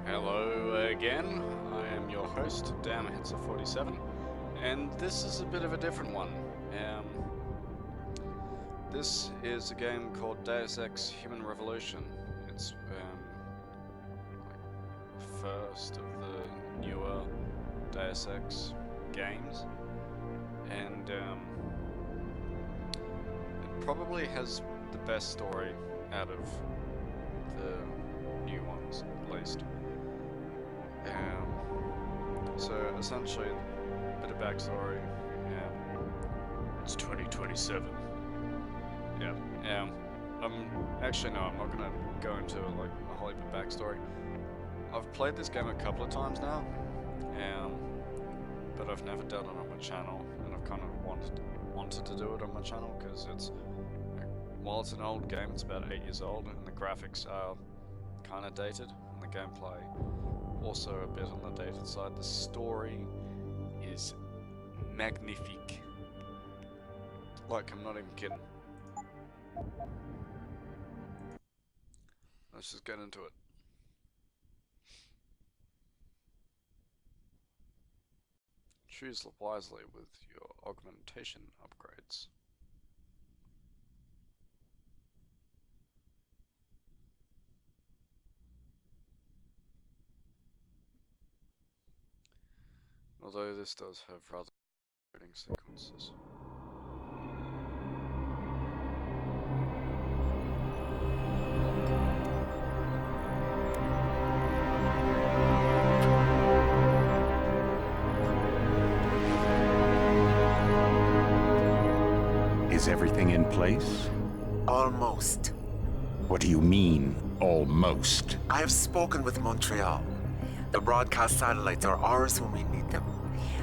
Hello again, I am your host, DamnHitzer47, and this is a bit of a different one. This is a game called Deus Ex Human Revolution. It's like first of the newer Deus Ex games, and it probably has the best story out of the new ones, at least. So essentially, a bit of backstory. It's 2027. Yeah. Actually no, I'm not gonna go into like a whole heap of backstory. I've played this game a couple of times now, but I've never done it on my channel, and I've kind of wanted to do it on my channel because it's, while it's an old game, it's about 8 years old, and the graphics are kind of dated, and the gameplay also a bit on the dated side. The story is magnifique. Like, I'm not even kidding. Let's just get into it. Choose wisely with your augmentation upgrades. Although this does have rather exciting sequences. Is everything in place? Almost. What do you mean, almost? I have spoken with Montreal. The broadcast satellites are ours when we need them.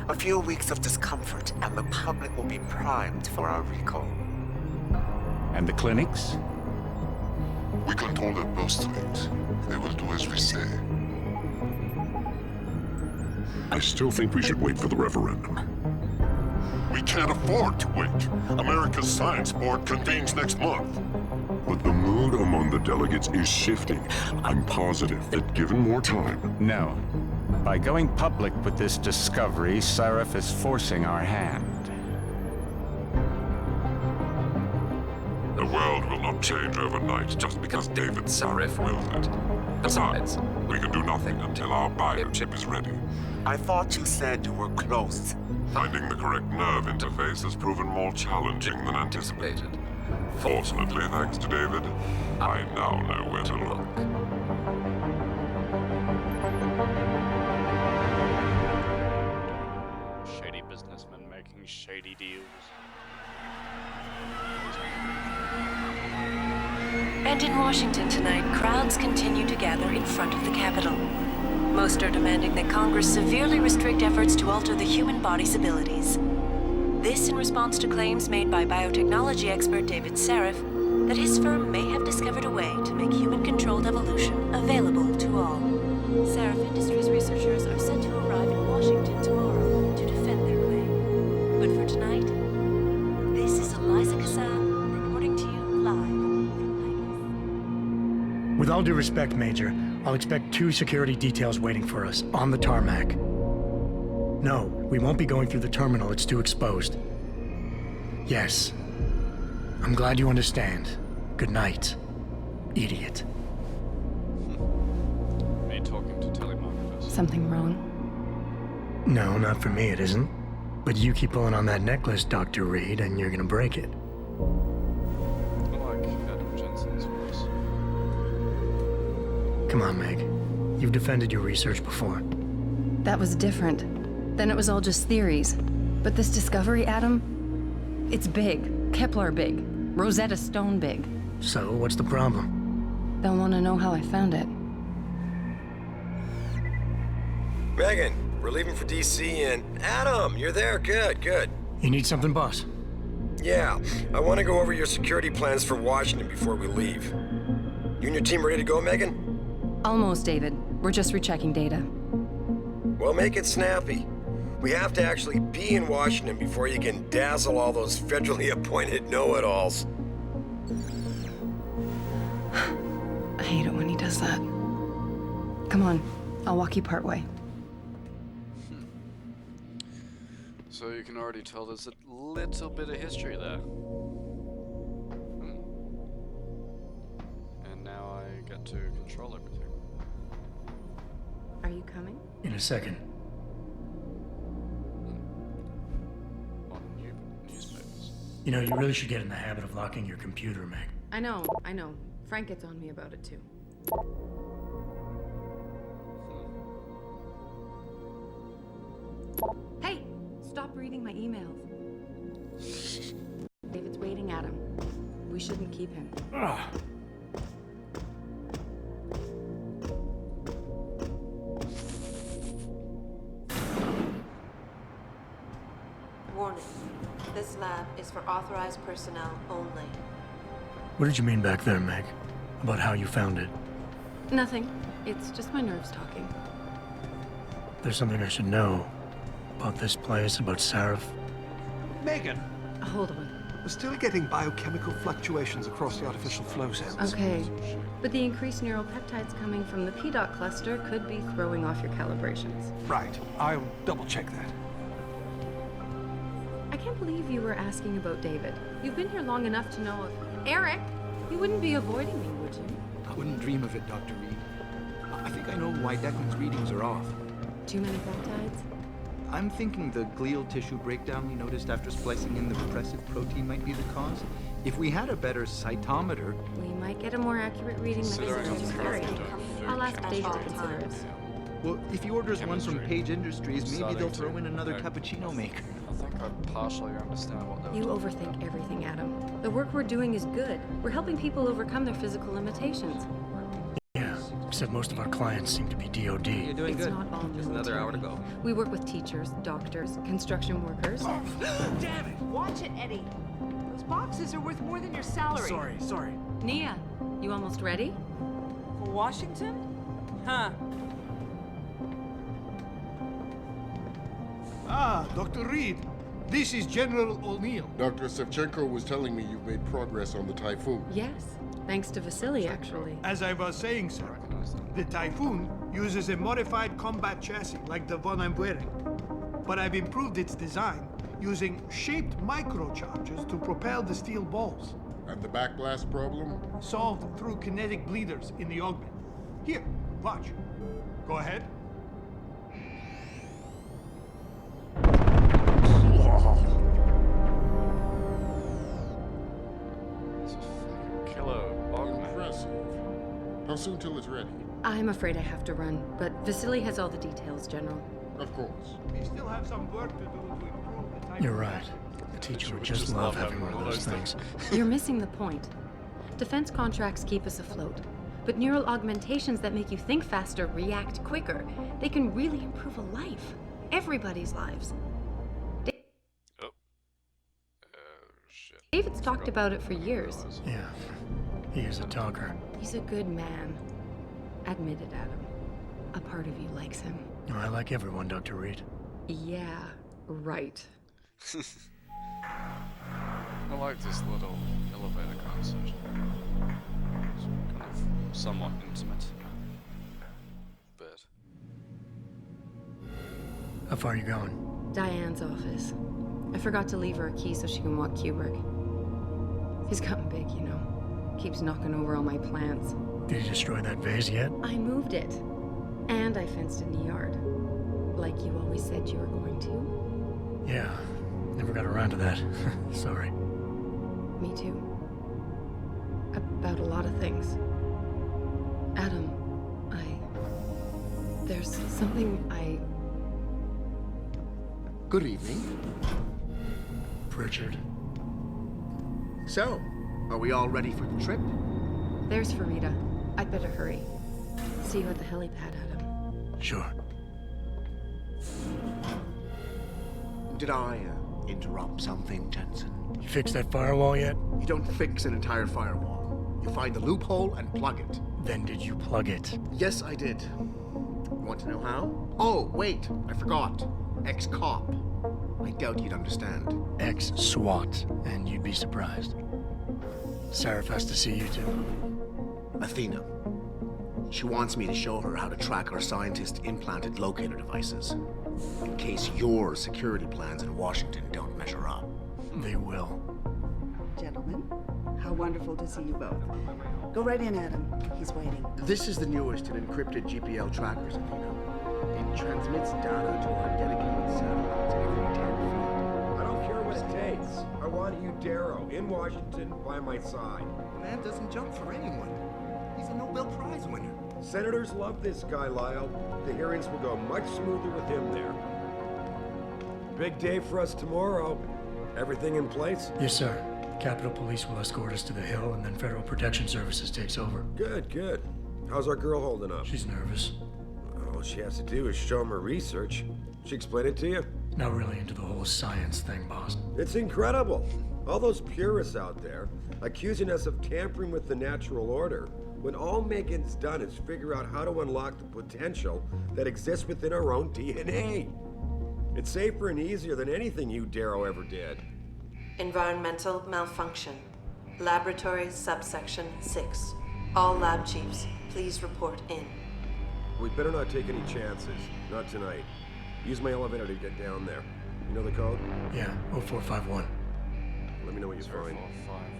A few weeks of discomfort, and the public will be primed for our recall. And the clinics? We control their birth rate. They will do as we say. I still think we should wait for the referendum. We can't afford to wait. America's Science Board convenes next month. But the mood among the delegates is shifting. I'm positive that given more time... No. By going public with this discovery, Sarif is forcing our hand. The world will not change overnight just because David Sarif wills it. Besides, we can do nothing until our biochip is ready. I thought you said you were close. Finding the correct nerve interface has proven more challenging than anticipated. Fortunately, thanks to David, I now know where to look. Shady businessmen making shady deals. And in Washington tonight, crowds continue to gather in front of the Capitol. Most are demanding that Congress severely restrict efforts to alter the human body's abilities. This in response to claims made by biotechnology expert David Sarif that his firm may have discovered a way to make human-controlled evolution available to all. Sarif Industries researchers are set to arrive in Washington tomorrow to defend their claim. But for tonight, this is Eliza Kassan reporting to you live from Vegas. With all due respect, Major, I'll expect 2 security details waiting for us on the tarmac. No, we won't be going through the terminal. It's too exposed. Yes. I'm glad you understand. Good night, idiot. Me talking to telemarketers. Something wrong? No, not for me, it isn't. But you keep pulling on that necklace, Dr. Reed, and you're gonna break it. I like Adam Jensen's voice. Come on, Meg. You've defended your research before. That was different. Then it was all just theories. But this discovery, Adam, it's big. Kepler big. Rosetta Stone big. So, what's the problem? They'll want to know how I found it. Megan, we're leaving for DC and... Adam, you're there. Good, good. You need something, boss? Yeah, I want to go over your security plans for Washington before we leave. You and your team ready to go, Megan? Almost, David. We're just rechecking data. Well, make it snappy. We have to actually be in Washington before you can dazzle all those federally appointed know-it-alls. I hate it when he does that. Come on, I'll walk you part way. So you can already tell there's a little bit of history there. And now I get to control everything. Are you coming? In a second. On newspapers. You know, you really should get in the habit of locking your computer, Meg. I know. Frank gets on me about it too. Hey! Stop reading my emails. David's waiting at him. We shouldn't keep him. Ugh. Warning. This lab is for authorized personnel only. What did you mean back there, Meg? About how you found it? Nothing. It's just my nerves talking. There's something I should know. About this place, about Sarif. Megan, Hold on. we're still getting biochemical fluctuations across the artificial flow cells. Okay. But the increased neuropeptides coming from the PDOT cluster could be throwing off your calibrations. Right. I'll double check that. I can't believe you were asking about David. You've been here long enough to know if... Eric! You wouldn't be avoiding me, would you? I wouldn't dream of it, Dr. Reed. I think I know why Declan's readings are off. Too many peptides? I'm thinking the glial tissue breakdown we noticed after splicing in the repressive protein might be the cause. If we had a better cytometer... We might get a more accurate reading than Considering I'm necessary. currently doing food I'll ask chemistry David to consider it. Well, if he orders one from Chemistry. Page Industries, maybe Starting they'll to- throw in another no. cappuccino maker. I think I partially understand what they're You overthink everything, Adam. The work we're doing is good. We're helping people overcome their physical limitations. Yeah, except most of our clients seem to be DOD. You're doing It's good. not all Just another hour to go. We work with teachers, doctors, construction workers. Damn it! Watch it, Eddie. Those boxes are worth more than your salary. Sorry. Nia, you almost ready? For Washington? Huh. Ah, Dr. Reed. This is General O'Neill. Dr. Sevchenko was telling me you've made progress on the Typhoon. Yes, thanks to Vasily, actually. As I was saying, sir, the Typhoon uses a modified combat chassis like the one I'm wearing. But I've improved its design using shaped microcharges to propel the steel balls. And the backblast problem? Solved through kinetic bleeders in the augment. Here, watch. Go ahead. It's a fucking killer augment. Impressive. How soon till it's ready? I'm afraid I have to run, but Vasily has all the details, General. Of course. We still have some work to do to improve the Typhoon. You're right. The teacher would just love having one of those things. You're missing the point. Defense contracts keep us afloat, but neural augmentations that make you think faster, react quicker, they can really improve a life. Everybody's lives. Oh. Shit. David's talked about it for years. Yeah, he is a talker. He's a good man. Admit it, Adam. A part of you likes him. Oh, I like everyone, Dr. Reed. Yeah, right. I like this little elevator conversation. It's kind of somewhat intimate. But How far are you going? Diane's office. I forgot to leave her a key so she can walk Kubrick. He's gotten big, you know. Keeps knocking over all my plants. Did you destroy that vase yet? I moved it. And I fenced in the yard. Like you always said you were going to. Yeah, never got around to that. Sorry. Me too. About a lot of things. Adam, there's something Good evening. Pritchard. So, are we all ready for the trip? There's Farida. I'd better hurry. See you at the helipad, Adam. Sure. Did I interrupt something, Jensen? You fixed that firewall yet? You don't fix an entire firewall. You find the loophole and plug it. Then did you plug it? Yes, I did. You want to know how? Oh, wait, I forgot. Ex-cop. I doubt you'd understand. Ex-SWAT, and you'd be surprised. Sarif has to see you too. Athena. She wants me to show her how to track our scientist-implanted locator devices, in case your security plans in Washington don't measure up. They will. Gentlemen, how wonderful to see you both. Go right in, Adam. He's waiting. This is the newest in encrypted GPL trackers, Athena. It transmits data to our dedicated satellites every 10 feet. I don't care what it takes. I want you, Darrow, in Washington, by my side. The man doesn't jump for anyone. He's a Nobel Prize winner. Senators love this guy, Lyle. The hearings will go much smoother with him there. Big day for us tomorrow. Everything in place? Yes, sir. Capitol Police will escort us to the Hill, and then Federal Protection Services takes over. Good, good. How's our girl holding up? She's nervous. All she has to do is show him her research. She explain it to you? Not really into the whole science thing, boss. It's incredible. All those purists out there accusing us of tampering with the natural order, when all Megan's done is figure out how to unlock the potential that exists within our own DNA. It's safer and easier than anything you, Darrow, ever did. Environmental malfunction. Laboratory subsection 6. All lab chiefs, please report in. We better not take any chances. Not tonight. Use my elevator to get down there. You know the code? Yeah, 0451. Let me know what you find. 0451.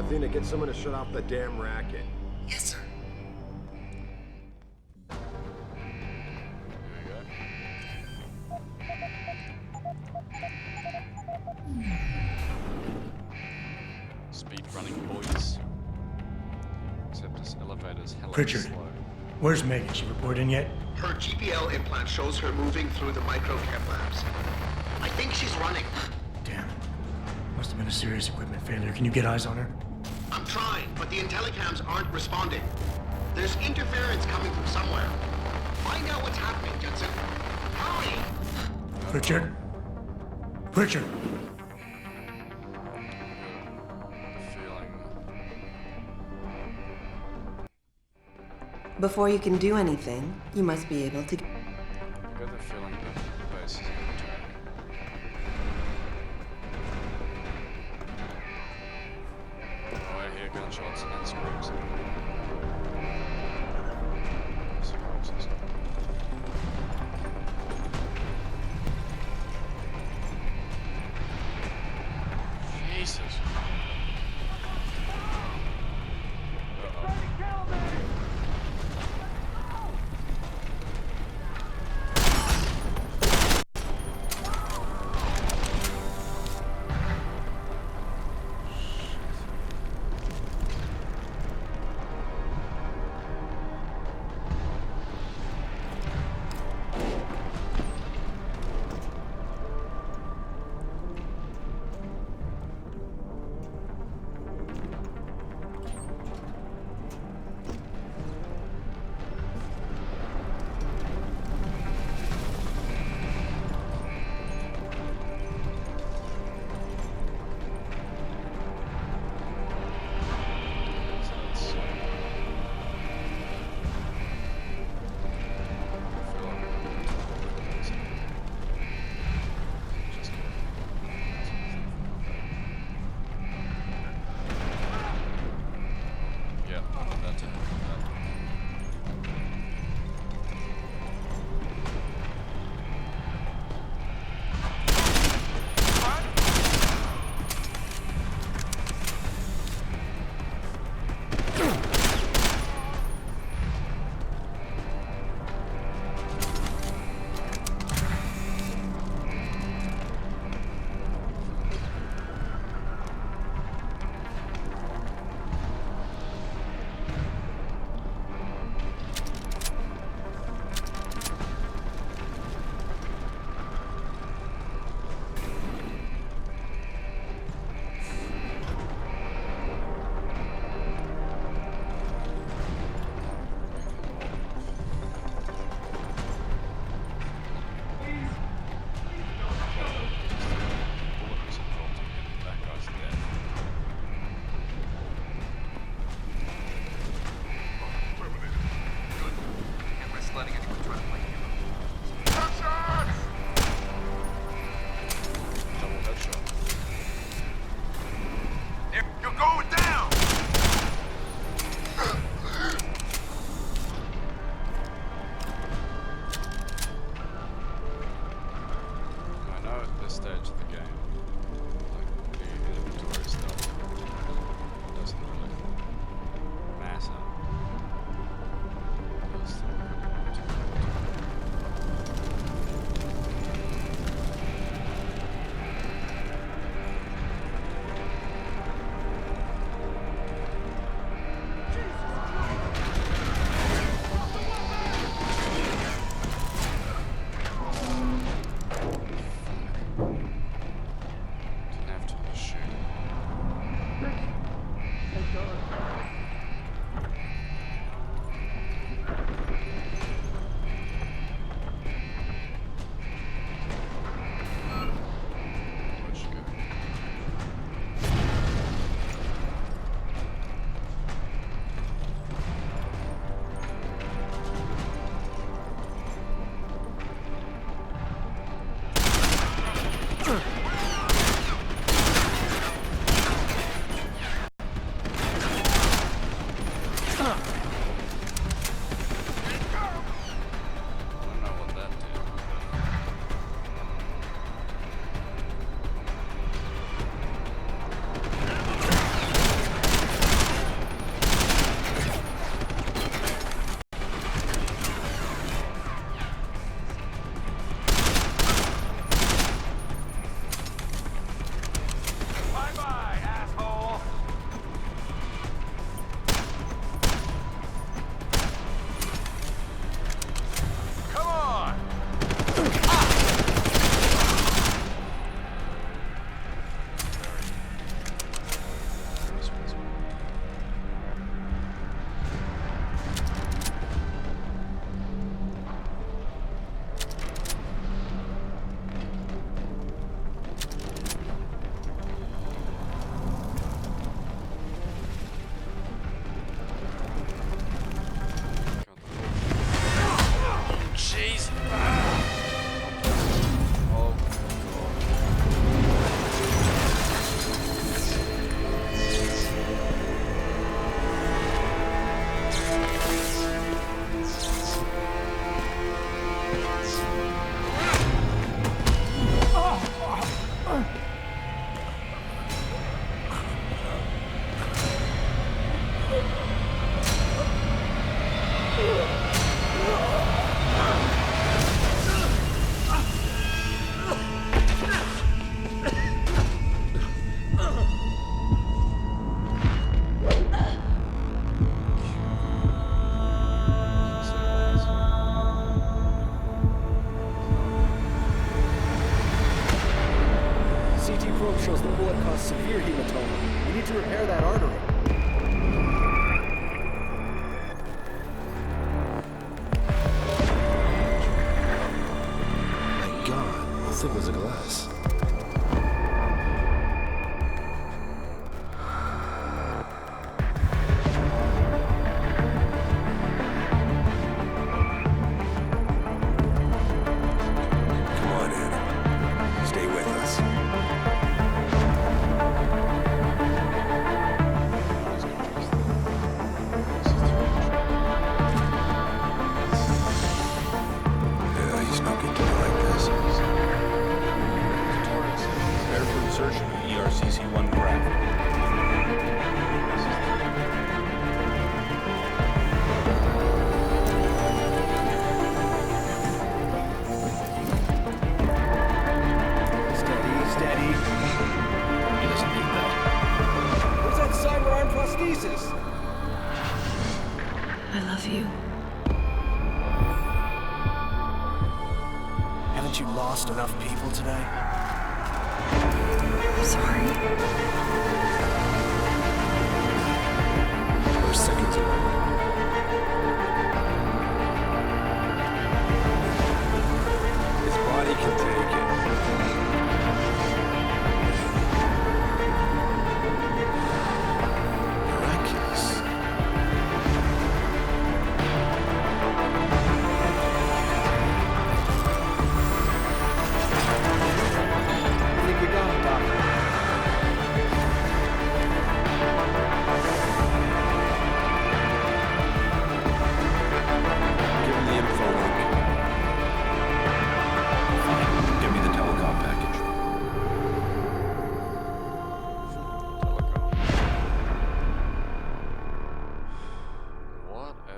Athena, get someone to shut off the damn racket. Yes, sir. Speed running, boys. Except this elevator's hella Pritchard, slow. where's Megan? She report in yet? Her GPL implant shows her moving through the microchem labs. I think she's running. Damn it. Must have been a serious equipment failure. Can you get eyes on her? I'm trying, but the intellicams aren't responding. There's interference coming from somewhere. Find out what's happening, Jensen. Hurry! Pritchard? Pritchard! Before you can do anything, you must be able to... I got the feeling that the base is in attack. Oh, I hear gunshots and screams. Surprises. Jesus. severe hematoma. We need to repair that artery. My God, how thick was the glass? I love you. Haven't you lost enough people today? I'm sorry. We're seconds away. His body can take it. Miraculous. I think we got it, Doctor. Give him the info link. Fine. Give me the telecom package. What a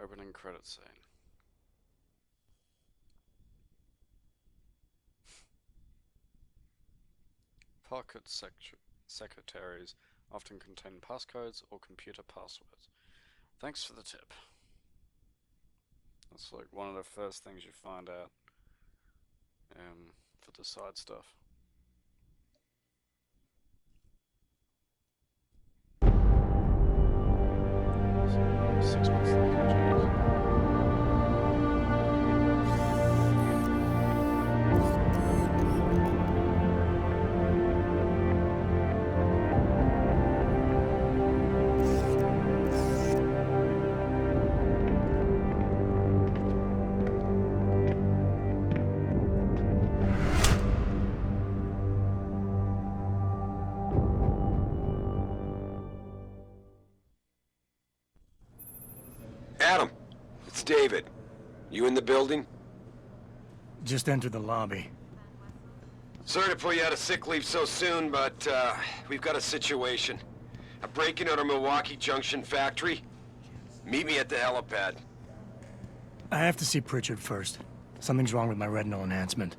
opening credit scene. Pocket secretaries often contain passcodes or computer passwords. Thanks for the tip. That's like one of the first things you find out for the side stuff. So, 6 months later, geez. Adam, it's David. You in the building? Just entered the lobby. Sorry to pull you out of sick leave so soon, but we've got a situation. A break-in at our Milwaukee Junction factory. Meet me at the helipad. I have to see Pritchard first. Something's wrong with my retinal enhancement.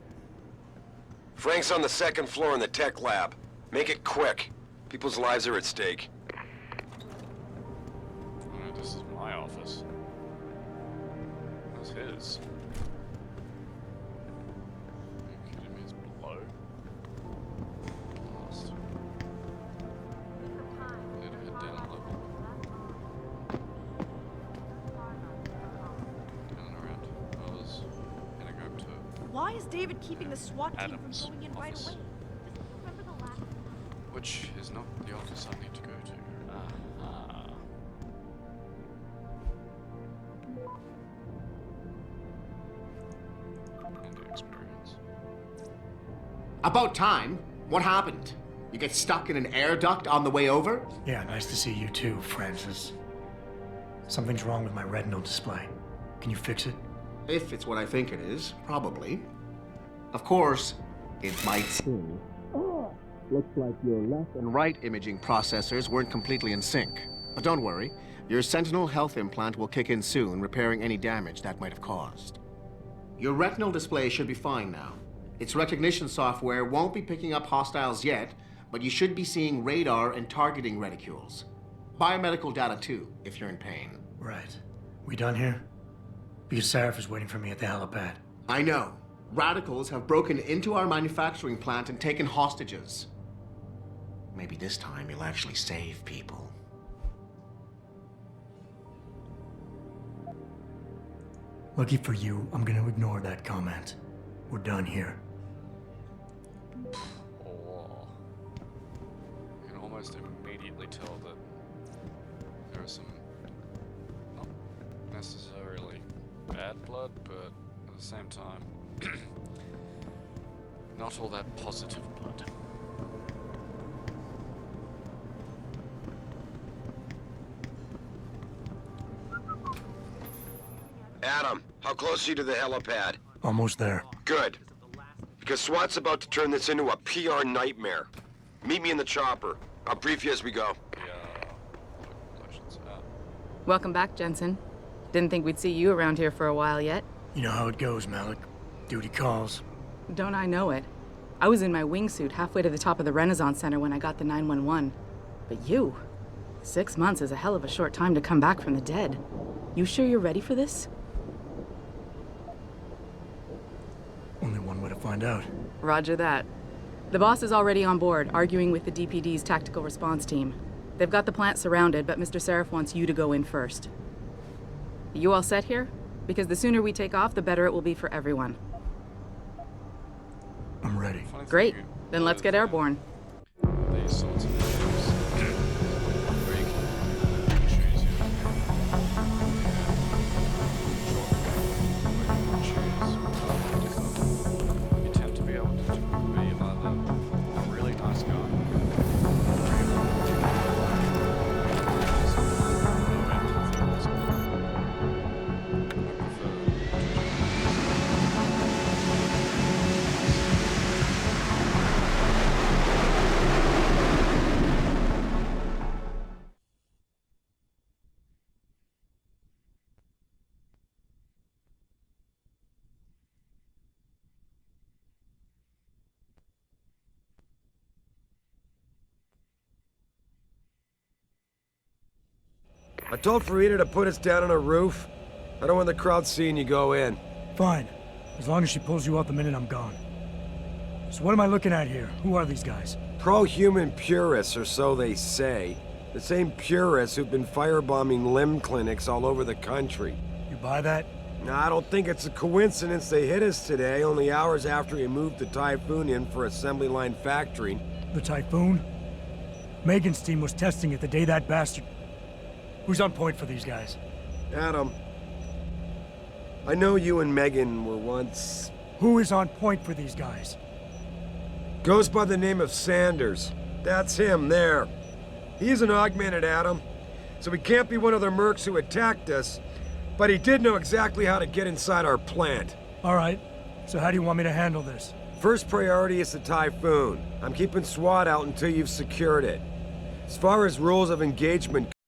Frank's on the second floor in the tech lab. Make it quick. People's lives are at stake. Oh, this is my office. Where's his? Are you kidding me? It's below? Lost. Need to head down a level. Down and around. I was gonna go to Why is David keeping the SWAT team Adam's from going in right office. away? Remember the last... Which is not the office I need to go to. Aha. And the experience. About time. What happened? You get stuck in an air duct on the way over? Yeah, nice to see you too, Francis. Something's wrong with my retinal display. Can you fix it? If it's what I think it is, probably. Of course, it might seem. Looks like your left and right imaging processors weren't completely in sync. But don't worry, your Sentinel health implant will kick in soon, repairing any damage that might have caused. Your retinal display should be fine now. Its recognition software won't be picking up hostiles yet, but you should be seeing radar and targeting reticules. Biomedical data too, if you're in pain. Right. We done here? Because Sarif is waiting for me at the helipad. I know. Radicals have broken into our manufacturing plant and taken hostages. Maybe this time you'll actually save people. Lucky for you, I'm gonna ignore that comment. We're done here. Oh. You can almost immediately tell that there is some not necessarily bad blood, but at the same time, not all that positive blood. Adam, how close are you to the helipad? Almost there. Good. Because SWAT's about to turn this into a PR nightmare. Meet me in the chopper. I'll brief you as we go. Welcome back, Jensen. Didn't think we'd see you around here for a while yet. You know how it goes, Malik. Duty calls. Don't I know it? I was in my wingsuit halfway to the top of the Renaissance Center when I got the 911. But you? 6 months is a hell of a short time to come back from the dead. You sure you're ready for this? Only one way to find out. Roger that. The boss is already on board, arguing with the DPD's tactical response team. They've got the plant surrounded, but Mr. Sarif wants you to go in first. You all set here? Because the sooner we take off, the better it will be for everyone. I'm ready. Great. Then let's get airborne. These sorts of issues where you can choose your you tend to be able to be either a really nice guy I told Farida to put us down on a roof. I don't want the crowd seeing you go in. Fine. As long as she pulls you out the minute I'm gone. So what am I looking at here? Who are these guys? Pro-human purists, or so they say. The same purists who've been firebombing limb clinics all over the country. You buy that? No, I don't think it's a coincidence they hit us today, only hours after we moved the Typhoon in for assembly line factory. The Typhoon? Megan's team was testing it the day that bastard... Who's on point for these guys? Adam, I know you and Megan were once... Who is on point for these guys? Goes by the name of Sanders. That's him, there. He's an augmented Adam, so he can't be one of the mercs who attacked us, but he did know exactly how to get inside our plant. All right, so how do you want me to handle this? First priority is the Typhoon. I'm keeping SWAT out until you've secured it. As far as rules of engagement